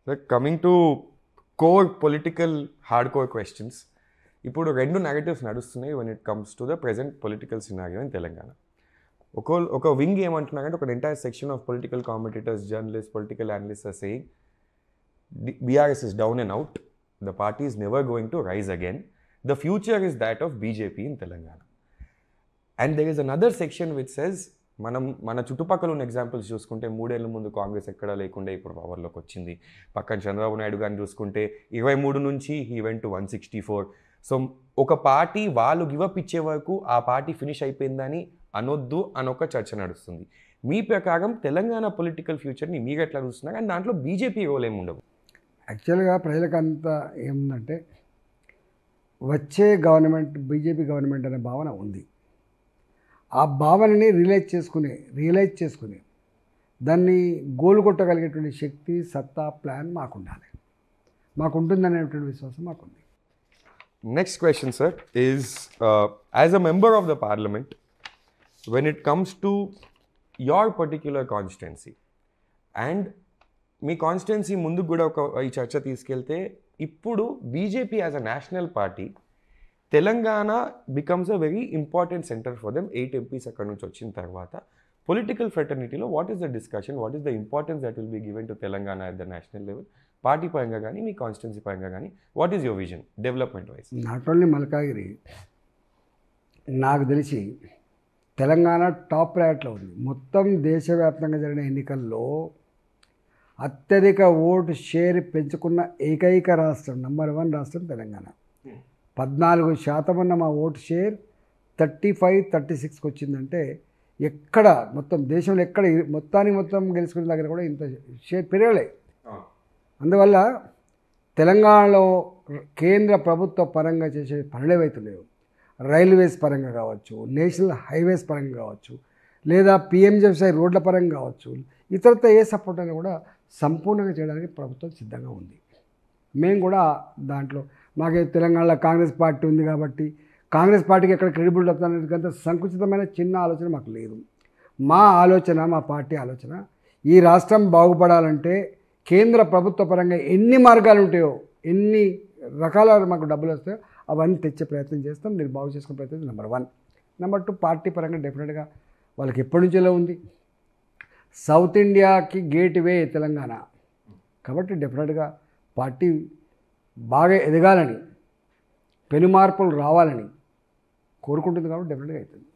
Like coming to core political hardcore questions, ఇప్పుడు రెండు negatives నడుస్తున్నాయి when it comes to the present political scenario in Telangana. ఒక wing ఏమంటున్నారంటే ఒక entire section of political commentators, journalist, political analyst are saying BRS is down and out. The party is never going to rise again. The future is that of BJP in Telangana. And there is another section which says మన చుట్టుపక్కల ఉన్న examples చూసుకుంటే 3 ఏళ్ల ముందు కాంగ్రెస్ ఎక్కడా లేకుండా ఇప్పుడు పవర్లోకి వచ్చింది. పక్కన చంద్రబాబు నాయుడు గారిని చూసుకుంటే 23 నుంచి హీ వెంట్ టు 164. సో ఒక పార్టీ వాళ్ళు గివప్ ఇచ్చే వరకు ఆ పార్టీ ఫినిష్ అయిపోయిందని అనొద్దు అనొక చర్చ నడుస్తుంది. మీ ప్రకారం తెలంగాణ పొలిటికల్ ఫ్యూచర్ని మీరు ఎట్లా చూస్తున్నారు? అండ్ దాంట్లో బీజేపీ రోల్ ఏమి ఉండవు. యాక్చువల్గా ప్రజలకంతా ఏముందంటే వచ్చే గవర్నమెంట్ బీజేపీ గవర్నమెంట్ అనే భావన ఉంది. ఆ భావనని రియలైజ్ చేసుకుని దాన్ని గోలు కొట్టగలిగేటువంటి శక్తి, సత్తా, ప్లాన్ మాకుండాలి. మాకుంటుందనేటువంటి విశ్వాసం మాకుంది. Next question sir is as a member of the parliament, when it comes to your particular constituency and మీ కాన్స్టిట్యున్సీ ముందుకు కూడా ఈ చర్చ తీసుకెళ్తే ఇప్పుడు BJP as a national party Telangana becomes a very important centre for them. 8 MPs అక్కడ నుంచి వచ్చిన తర్వాత పొలిటికల్ ఫ్రెటర్నిటీలో what is the discussion, what is the importance that will be given to Telangana at the national level? Party పరంగా కానీ మీ constituency పరంగా కానీ what is your vision development wise? Not only Malkajgiri, నాకు తెలిసి తెలంగాణ టాప్ ప్రయారిటీలో ఉంది. మొత్తం దేశవ్యాప్తంగా జరిగిన ఎన్నికల్లో అత్యధిక ఓటు షేర్ పెంచుకున్న ఏకైక రాష్ట్రం, నంబర్ 1 రాష్ట్రం తెలంగాణ. 14% ఉన్న మా ఓటు షేర్ 35-36కి వచ్చిందంటే ఎక్కడ మొత్తం దేశంలో ఎక్కడ మొత్తం గెలుచుకునే దగ్గర కూడా ఇంత షేర్ పెరగలే. అందువల్ల తెలంగాణలో కేంద్ర ప్రభుత్వ పరంగా చేసే పనులు ఏవైతున్నాయో, రైల్వేస్ పరంగా కావచ్చు, నేషనల్ హైవేస్ పరంగా కావచ్చు, లేదా PMGFY రోడ్ల పరంగా కావచ్చు, ఇతరత ఏ సపోర్ట్ అయినా కూడా సంపూర్ణంగా చేయడానికి ప్రభుత్వం సిద్ధంగా ఉంది. మేము కూడా దాంట్లో మాకే తెలంగాణలో కాంగ్రెస్ పార్టీ ఉంది కాబట్టి కాంగ్రెస్ పార్టీకి ఎక్కడ క్రెడిబిలిటీ అవుతుందనేది సంకుచితమైన చిన్న ఆలోచన మాకు లేదు. మా ఆలోచన, మా పార్టీ ఆలోచన, ఈ రాష్ట్రం బాగుపడాలంటే కేంద్ర ప్రభుత్వ పరంగా ఎన్ని మార్గాలు ఉంటాయో, ఎన్ని రకాల మాకు డబ్బులు వస్తాయో అవన్నీ తెచ్చే ప్రయత్నం చేస్తాం. మీరు బాగు చేసుకునే ప్రయత్నం నెంబర్ 1. నెంబర్ 2, పార్టీ పరంగా డెఫినెట్గా వాళ్ళకి ఎప్పటి నుంచో ఉంది. సౌత్ ఇండియాకి గేట్ వే తెలంగాణ కాబట్టి డెఫినెట్గా పార్టీ బాగా ఎదగాలని, పెను మార్పులు రావాలని కోరుకుంటుంది కాబట్టి డెఫినెట్గా అవుతుంది.